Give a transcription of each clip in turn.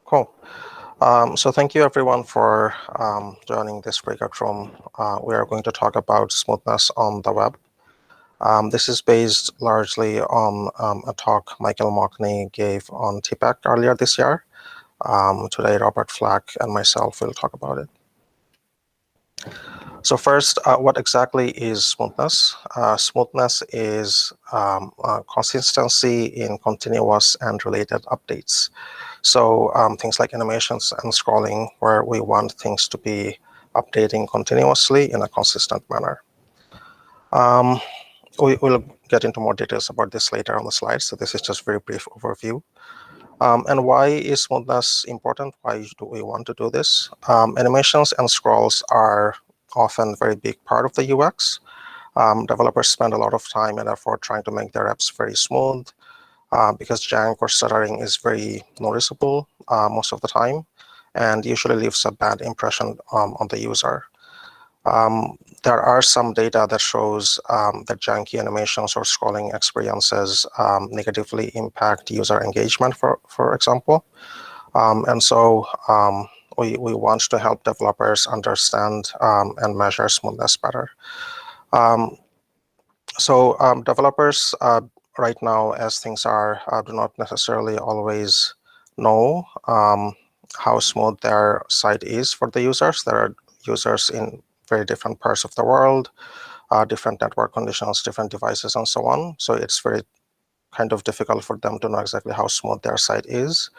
Cool. So thank you everyone for joining this breakout room. We are going to talk about smoothness on the web. This is based largely on a talk Michael Mockney gave on TPAC earlier this year. Today, Robert Flack and myself will talk about it. So first, what exactly is smoothness? Smoothness is consistency in continuous and related updates. So things like animations and scrolling, where we want things to be updating continuously in a consistent manner. We will get into more details about this later on the slides. So this is just a very brief overview. And why is smoothness important? Why do we want to do this? Animations and scrolls are often a very big part of the UX. Developers spend a lot of time and effort trying to make their apps very smooth because jank or stuttering is very noticeable most of the time and usually leaves a bad impression on the user. There are some data that shows that janky animations or scrolling experiences negatively impact user engagement, for example. And so we want to help developers understand and measure smoothness better. Developers right now, as things are, do not necessarily always know how smooth their site is for the users. There are users in very different parts of the world, different network conditions, different devices, and so on. So it's very kind of difficult for them to know exactly how smooth their site is.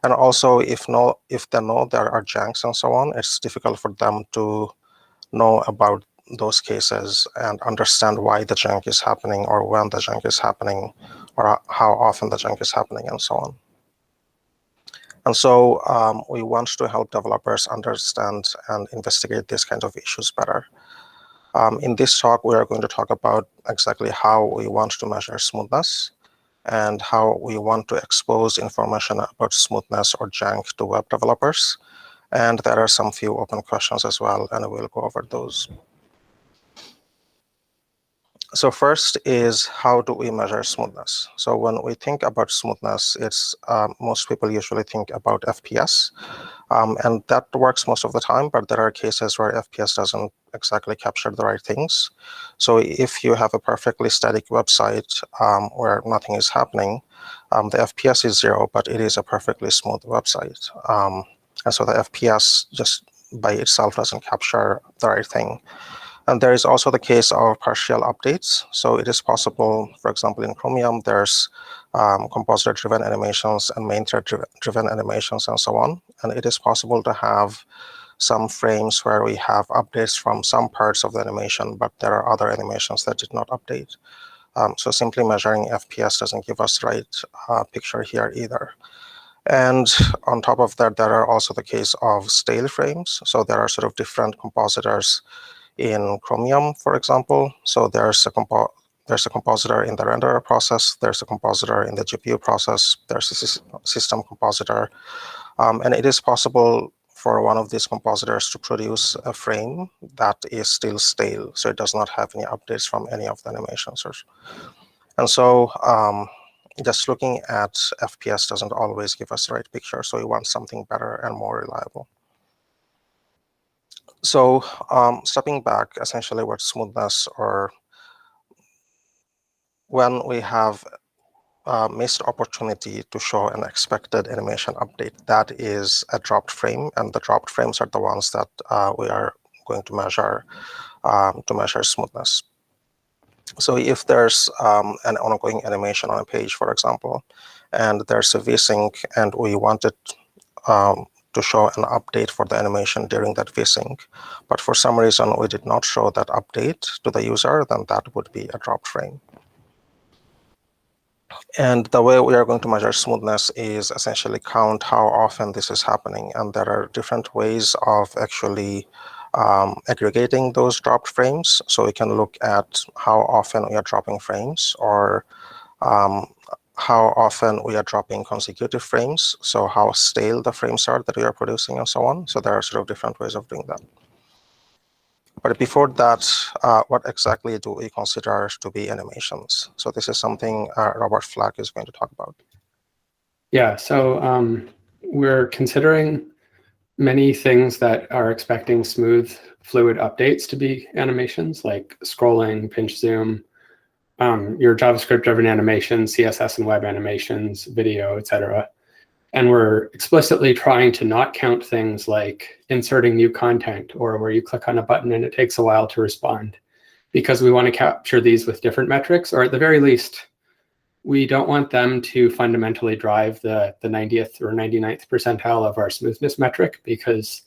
And also, if they know there are janks and so on, it's difficult for them to know about those cases and understand why the jank is happening or when the jank is happening or how often the jank is happening and so on. And so we want to help developers understand and investigate these kinds of issues better. In this talk, we are going to talk about exactly how we want to measure smoothness and how we want to expose information about smoothness or jank to web developers. And there are some few open questions as well, and we'll go over those. So first is, how do we measure smoothness? So when we think about smoothness, it's most people usually think about FPS. And that works most of the time, but there are cases where FPS doesn't exactly capture the right things. So if you have a perfectly static website where nothing is happening, the FPS is 0, but it is a perfectly smooth website. And so the FPS just by itself doesn't capture the right thing. And there is also the case of partial updates. So it is possible, for example, in Chromium, there's compositor-driven animations and main thread-driven animations and so on. And it is possible to have some frames where we have updates from some parts of the animation, but there are other animations that did not update. So simply measuring FPS doesn't give us the right picture here either. And on top of that, there are also the case of stale frames. So there are sort of different compositors in Chromium, for example. So there's a compositor in the renderer process, there's a compositor in the GPU process, there's a system compositor. And it is possible for one of these compositors to produce a frame that is still stale, so it does not have any updates from any of the animations. And so just looking at FPS doesn't always give us the right picture, so we want something better and more reliable. So stepping back, essentially what smoothness, or when we have a missed opportunity to show an expected animation update, that is a dropped frame, and the dropped frames are the ones that we are going to measure smoothness. So if there's an ongoing animation on a page, for example, and there's a vsync, and we wanted to show an update for the animation during that vsync, but for some reason we did not show that update to the user, then that would be a dropped frame. And the way we are going to measure smoothness is essentially count how often this is happening. And there are different ways of actually aggregating those dropped frames. So we can look at how often we are dropping frames, or how often we are dropping consecutive frames, so how stale the frames are that we are producing and so on. So there are sort of different ways of doing that. But before that, what exactly do we consider to be animations? So this is something Robert Flack is going to talk about. Yeah, so we're considering many things that are expecting smooth, fluid updates to be animations, like scrolling, pinch zoom, your JavaScript-driven animations, CSS and web animations, video, etc. And we're explicitly trying to not count things like inserting new content or where you click on a button and it takes a while to respond, because we want to capture these with different metrics, or at the very least, we don't want them to fundamentally drive the 90th or 99th percentile of our smoothness metric, because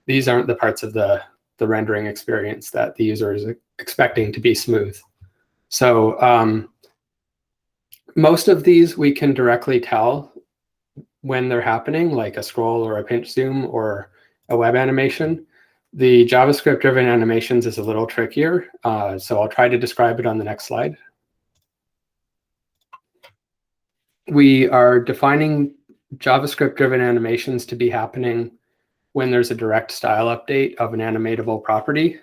these aren't the parts of the rendering experience that the user is expecting to be smooth. So most of these we can directly tell when they're happening, like a scroll or a pinch zoom or a web animation. The JavaScript-driven animations is a little trickier, so I'll try to describe it on the next slide. We are defining JavaScript-driven animations to be happening when there's a direct style update of an animatable property.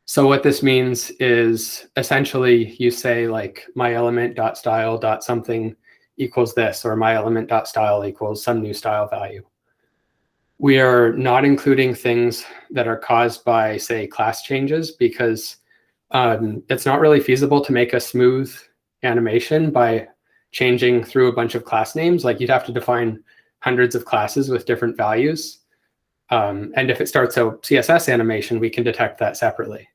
So what this means is essentially you say like my element.style.something equals this, or my element.style equals some new style value. We are not including things that are caused by, say, class changes, because it's not really feasible to make a smooth animation by changing through a bunch of class names. Like, you'd have to define hundreds of classes with different values. And if it starts a CSS animation, we can detect that separately.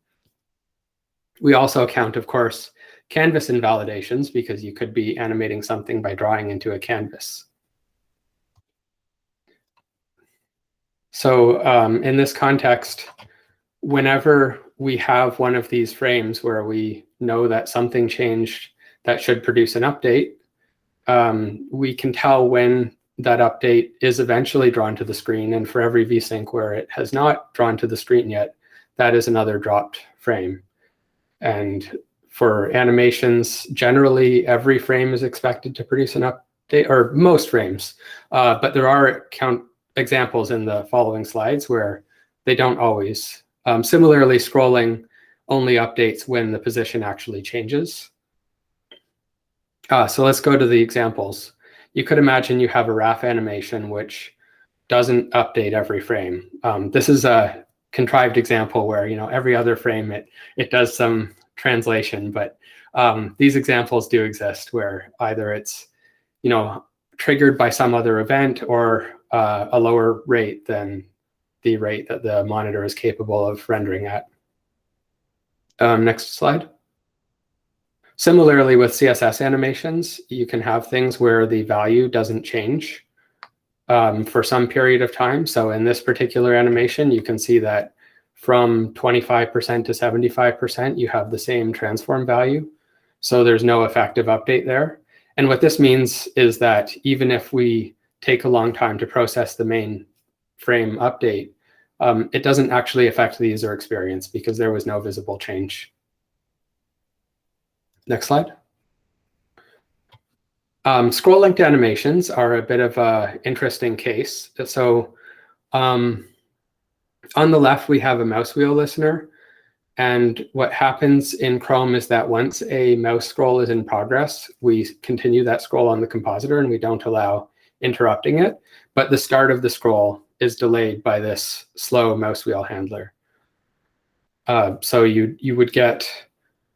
We also count, of course, canvas invalidations, because you could be animating something by drawing into a canvas. So in this context, whenever we have one of these frames where we know that something changed that should produce an update, we can tell when that update is eventually drawn to the screen. And for every vsync where it has not drawn to the screen yet, that is another dropped frame. And for animations, generally every frame is expected to produce an update, or most frames. But there are examples in the following slides where they don't always. Similarly, scrolling only updates when the position actually changes. So let's go to the examples. You could imagine you have a RAF animation which doesn't update every frame. This is a contrived example where, every other frame it does some translation, but these examples do exist where either it's triggered by some other event or a lower rate than the rate that the monitor is capable of rendering at. Next slide. Similarly, with CSS animations, you can have things where the value doesn't change for some period of time. So in this particular animation, you can see that from 25% to 75%, you have the same transform value. So there's no effective update there. And what this means is that even if we take a long time to process the main frame update, it doesn't actually affect the user experience because there was no visible change. Next slide. Scroll linked animations are a bit of an interesting case. So on the left, we have a mouse wheel listener. And what happens in Chrome is that once a mouse scroll is in progress, we continue that scroll on the compositor and we don't allow interrupting it. But the start of the scroll is delayed by this slow mouse wheel handler. So you would get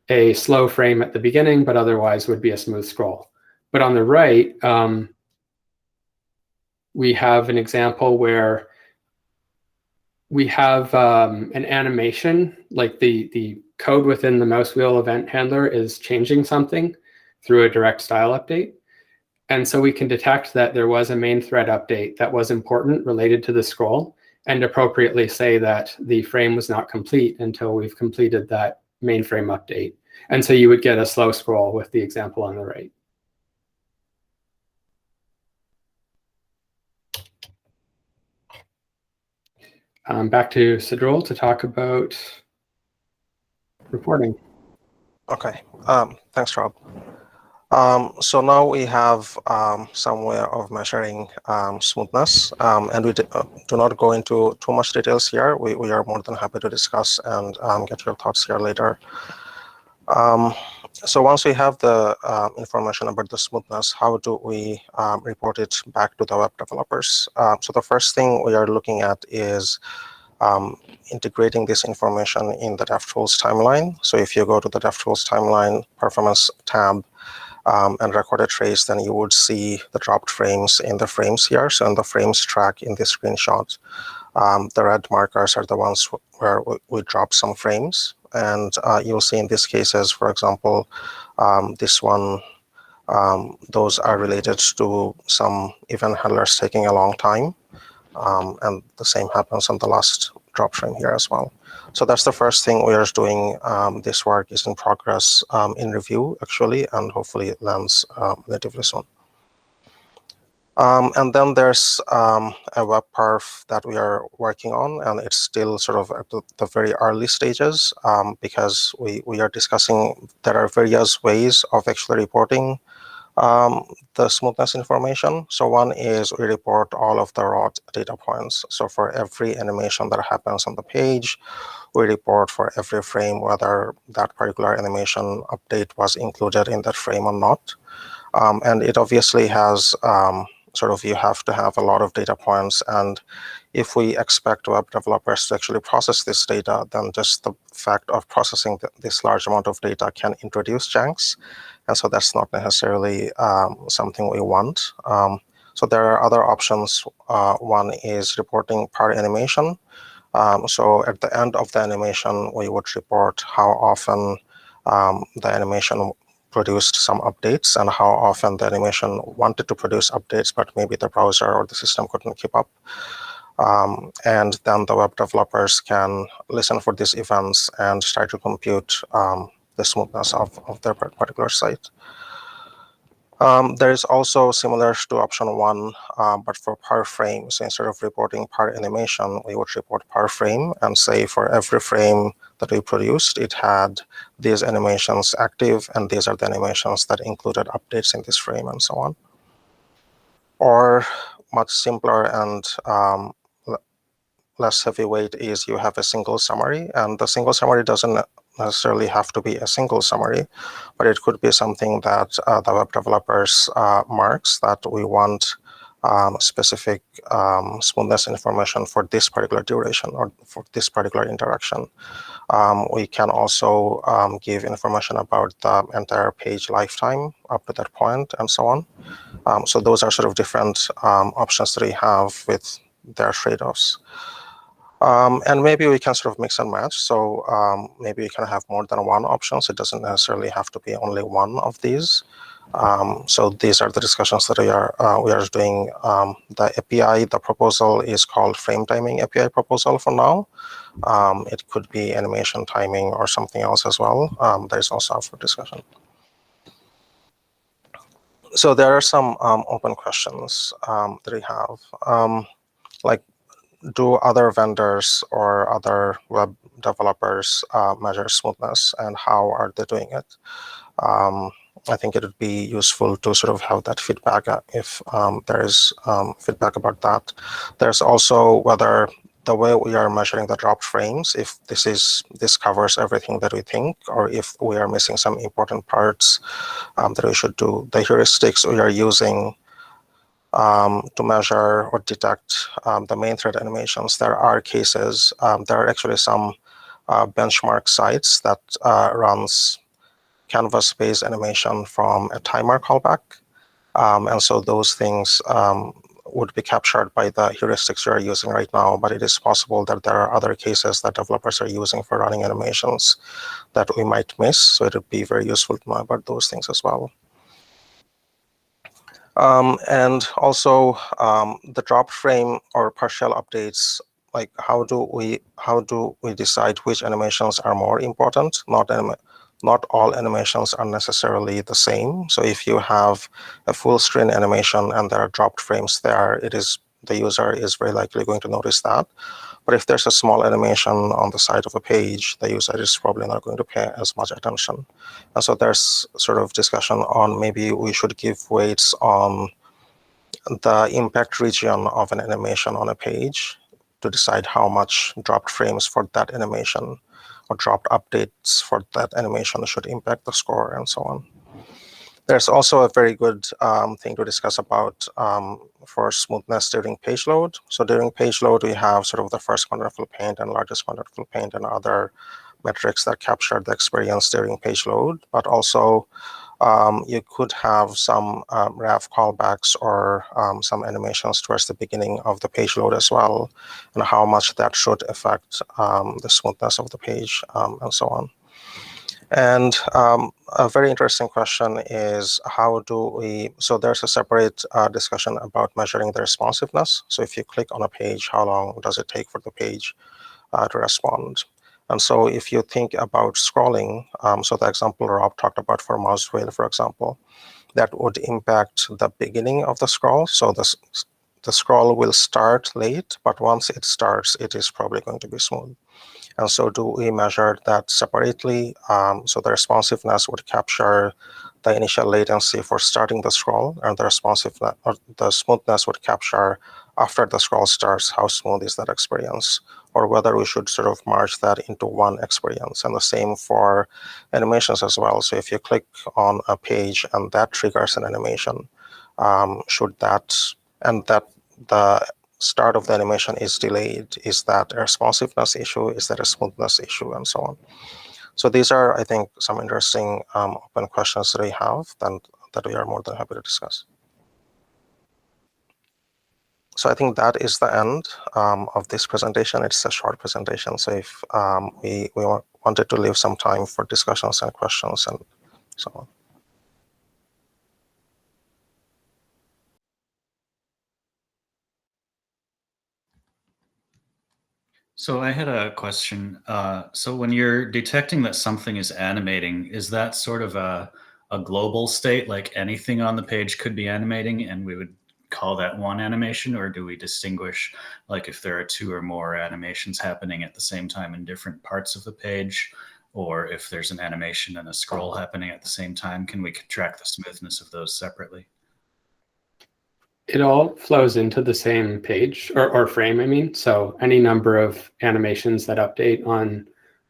a slow frame at the beginning, but otherwise would be a smooth scroll. But on the right, we have an example where we have an animation, like the code within the mouse wheel event handler is changing something through a direct style update. And so we can detect that there was a main thread update that was important related to the scroll, and appropriately say that the frame was not complete until we've completed that main frame update. And so you would get a slow scroll with the example on the right. Back to Sadrul to talk about reporting. Okay, thanks, Rob. So now we have some way of measuring smoothness, and we do not go into too much details here. We are more than happy to discuss and get your thoughts here later. So once we have the information about the smoothness, how do we report it back to the web developers? So the first thing we are looking at is integrating this information in the DevTools timeline. So if you go to the DevTools timeline performance tab and record a trace, then you would see the dropped frames in the frames here. So in the frames track in this screenshot, the red markers are the ones where we drop some frames. And you'll see in these cases, for example, this one, those are related to some event handlers taking a long time. And the same happens on the last drop frame here as well. So that's the first thing we are doing. This work is in progress in review, actually, and hopefully it lands relatively soon. And then there's a web perf that we are working on, and it's still sort of at the very early stages because we are discussing there are various ways of actually reporting the smoothness information. So one is we report all of the raw data points. So for every animation that happens on the page, we report for every frame whether that particular animation update was included in that frame or not. And it obviously has sort of, you have to have a lot of data points. And if we expect web developers to actually process this data, then just the fact of processing this large amount of data can introduce janks. And so that's not necessarily something we want. So there are other options. One is reporting per animation. So at the end of the animation, we would report how often the animation produced some updates and how often the animation wanted to produce updates, but maybe the browser or the system couldn't keep up. And then the web developers can listen for these events and try to compute the smoothness of their particular site. There is also similar to option one, but for per frame. So instead of reporting per animation, we would report per frame and say for every frame that we produced, it had these animations active, and these are the animations that included updates in this frame, and so on. Or much simpler and less heavyweight is you have a single summary, and the single summary doesn't necessarily have to be a single summary, but it could be something that the web developers marks that we want specific smoothness information for this particular duration or for this particular interaction. We can also give information about the entire page lifetime up to that point, and so on. So those are sort of different options that we have with their trade-offs. And maybe we can sort of mix and match. So maybe we can have more than one option. So it doesn't necessarily have to be only one of these. So these are the discussions that we are doing. The API, the proposal is called Frame Timing API proposal for now. It could be animation timing or something else as well. There is also up for discussion. So there are some open questions that we have. Like, do other vendors or other web developers measure smoothness, and how are they doing it? I think it would be useful to sort of have that feedback if there is feedback about that. There's also whether the way we are measuring the dropped frames, if this covers everything that we think, or if we are missing some important parts that we should do. The heuristics we are using to measure or detect the main thread animations, there are cases. There are actually some benchmark sites that runs canvas-based animation from a timer callback. And so those things would be captured by the heuristics you are using right now, but it is possible that there are other cases that developers are using for running animations that we might miss. So it would be very useful to know about those things as well. And also the drop frame or partial updates, like how do we decide which animations are more important? Not all animations are necessarily the same. So if you have a full screen animation and there are dropped frames there, the user is very likely going to notice that. But if there's a small animation on the side of a page, the user is probably not going to pay as much attention. And so there's sort of discussion on maybe we should give weights on the impact region of an animation on a page to decide how much dropped frames for that animation or dropped updates for that animation should impact the score and so on. There's also a very good thing to discuss about for smoothness during page load. So during page load, we have sort of the first contentful paint and largest contentful paint and other metrics that capture the experience during page load. But also, you could have some RAV callbacks or some animations towards the beginning of the page load as well, and how much that should affect the smoothness of the page and so on. And a very interesting question is how do we, so there's a separate discussion about measuring the responsiveness. So if you click on a page, how long does it take for the page to respond? And so if you think about scrolling, so the example Rob talked about for mouse wheel, for example, that would impact the beginning of the scroll. So the scroll will start late, but once it starts, it is probably going to be smooth. And so do we measure that separately? So the responsiveness would capture the initial latency for starting the scroll, and the responsiveness or the smoothness would capture after the scroll starts, how smooth is that experience, or whether we should sort of merge that into one experience. And the same for animations as well. So if you click on a page and that triggers an animation, should that, and that the start of the animation is delayed, is that a responsiveness issue, is that a smoothness issue, and so on. So these are, I think, some interesting open questions that we have that we are more than happy to discuss. So I think that is the end of this presentation. It's a short presentation, so if we wanted to leave some time for discussions and questions and so on. So I had a question. So when you're detecting that something is animating, is that sort of a global state, like anything on the page could be animating and we would call that one animation? Or do we distinguish, like if there are two or more animations happening at the same time in different parts of the page, or if there's an animation and a scroll happening at the same time, can we track the smoothness of those separately? It all flows into the same page or frame, I mean. So any number of animations that update on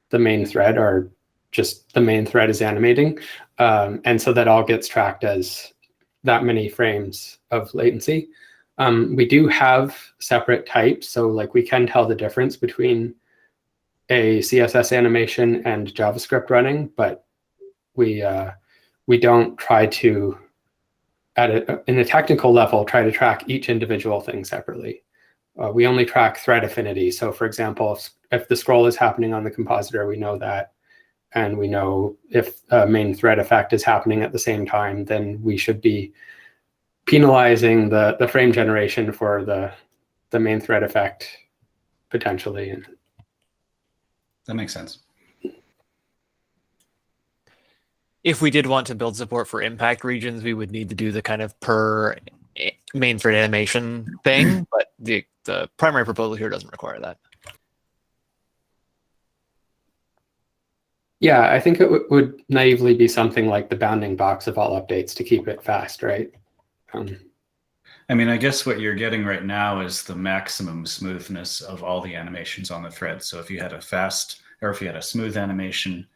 the main thread are just the main thread is animating. And so that all gets tracked as that many frames of latency. We do have separate types. So like we can tell the difference between a CSS animation and JavaScript running, but we don't try to, in a technical level, try to track each individual thing separately. We only track thread affinity. So for example, if the scroll is happening on the compositor, we know that. And we know if a main thread effect is happening at the same time, then we should be penalizing the frame generation for the main thread effect potentially. That makes sense. If we did want to build support for impact regions, we would need to do the kind of per main thread animation thing, but the primary proposal here doesn't require that. Yeah, I think it would naively be something like the bounding box of all updates to keep it fast, right? I mean, I guess what you're getting right now is the maximum smoothness of all the animations on the thread. So if you had a fast, or if you had a smooth animation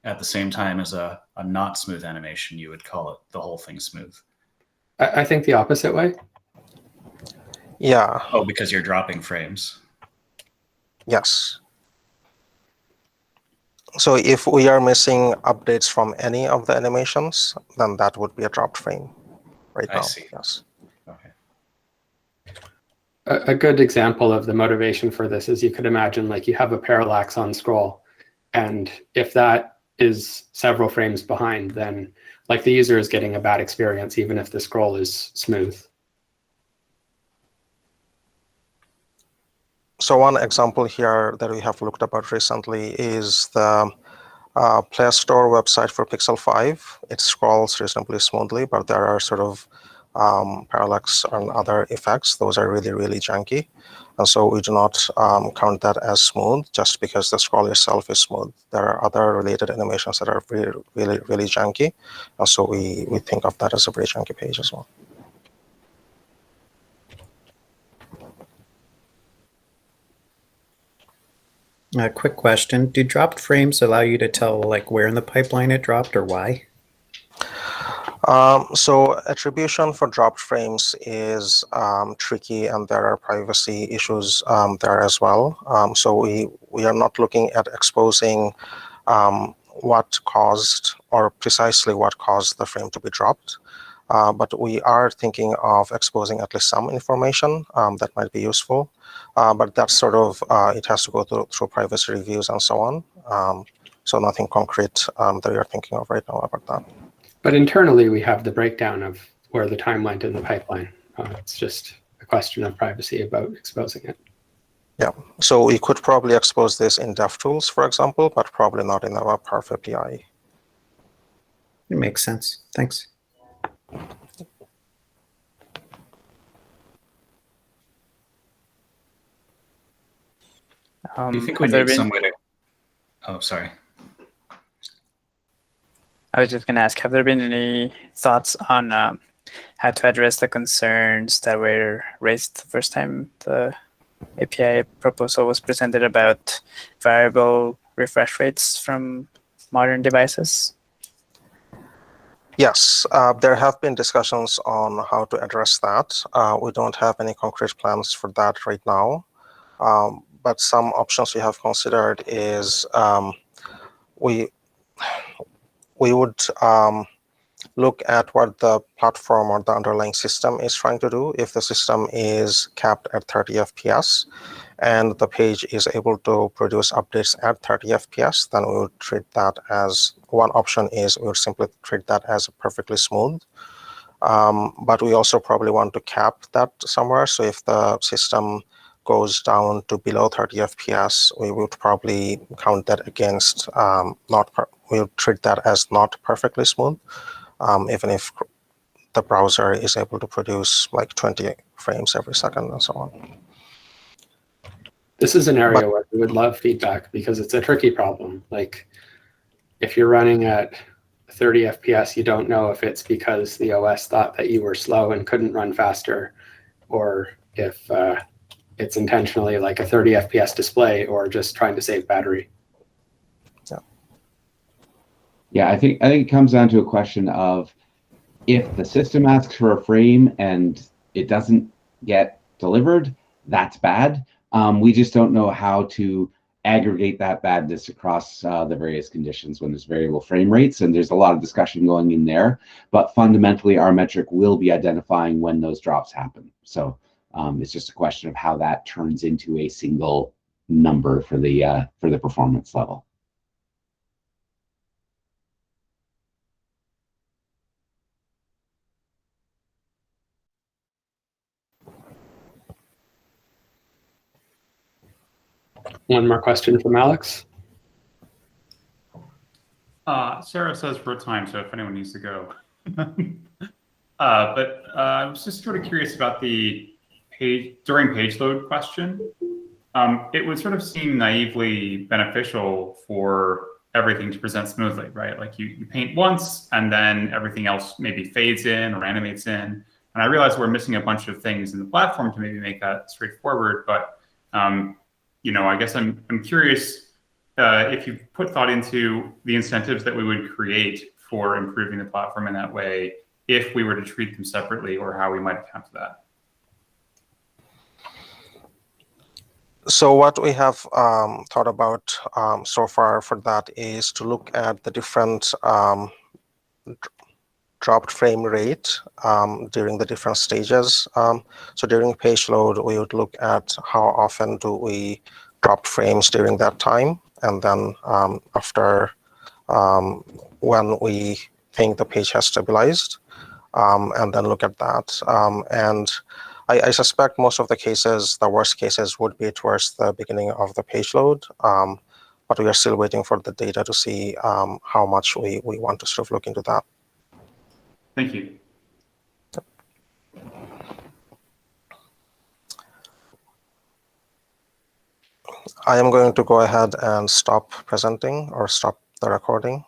at the same time as a not smooth animation, you would call it the whole thing smooth. I think the opposite way. Yeah. Oh, because you're dropping frames. Yes. So if we are missing updates from any of the animations, then that would be a dropped frame right now. I see. Yes. Okay. A good example of the motivation for this is you could imagine like you have a parallax on scroll, and if that is several frames behind, then like the user is getting a bad experience even if the scroll is smooth. So one example here that we have looked about recently is the Play Store website for Pixel 5. It scrolls reasonably smoothly, but there are sort of parallax and other effects. Those are really, really janky. And so we do not count that as smooth just because the scroll itself is smooth. There are other related animations that are really, really, really janky. And so we think of that as a very janky page as well. A quick question. Do dropped frames allow you to tell like where in the pipeline it dropped or why? So attribution for dropped frames is tricky, and there are privacy issues there as well. So we are not looking at exposing what caused or precisely what caused the frame to be dropped. But we are thinking of exposing at least some information that might be useful. But that's sort of, it has to go through privacy reviews and so on. So nothing concrete that we are thinking of right now about that. But internally, we have the breakdown of where the time went in the pipeline. It's just a question of privacy about exposing it. Yeah, so we could probably expose this in DevTools, for example, but probably not in our Perf API. It makes sense. Thanks. Do you think we need some way to... Oh, sorry. I was just going to ask, have there been any thoughts on how to address the concerns that were raised the first time the API proposal was presented about variable refresh rates from modern devices? Yes, there have been discussions on how to address that. We don't have any concrete plans for that right now. But some options we have considered is we would look at what the platform or the underlying system is trying to do. If the system is capped at 30 FPS and the page is able to produce updates at 30 FPS, then we would treat that as, one option is we would simply treat that as perfectly smooth. But we also probably want to cap that somewhere. So if the system goes down to below 30 FPS, we would probably count that against we would treat that as not perfectly smooth, even if the browser is able to produce like 20 frames every second and so on. This is an area where we would love feedback because it's a tricky problem. Like if you're running at 30 FPS, you don't know if it's because the OS thought that you were slow and couldn't run faster, or if it's intentionally like a 30 FPS display or just trying to save battery. Yeah, I think it comes down to a question of if the system asks for a frame and it doesn't get delivered, that's bad. We just don't know how to aggregate that badness across the various conditions when there's variable frame rates, and there's a lot of discussion going in there. But fundamentally, our metric will be identifying when those drops happen. So it's just a question of how that turns into a single number for the performance level. One more question from Alex. Sarah says we're at time, so if anyone needs to go. But I was just sort of curious about the during page load question. It would sort of seem naively beneficial for everything to present smoothly, right? Like you paint once and then everything else maybe fades in or animates in. And I realize we're missing a bunch of things in the platform to maybe make that straightforward, but you know, I guess I'm curious if you put thought into the incentives that we would create for improving the platform in that way, if we were to treat them separately, or how we might account for that. So what we have thought about so far for that is to look at the different dropped frame rate during the different stages. So during page load, we would look at how often do we drop frames during that time, and then after when we think the page has stabilized, and then look at that. And I suspect most of the cases, the worst cases, would be towards the beginning of the page load, but we are still waiting for the data to see how much we want to sort of look into that. Thank you. I am going to go ahead and stop presenting or stop the recording.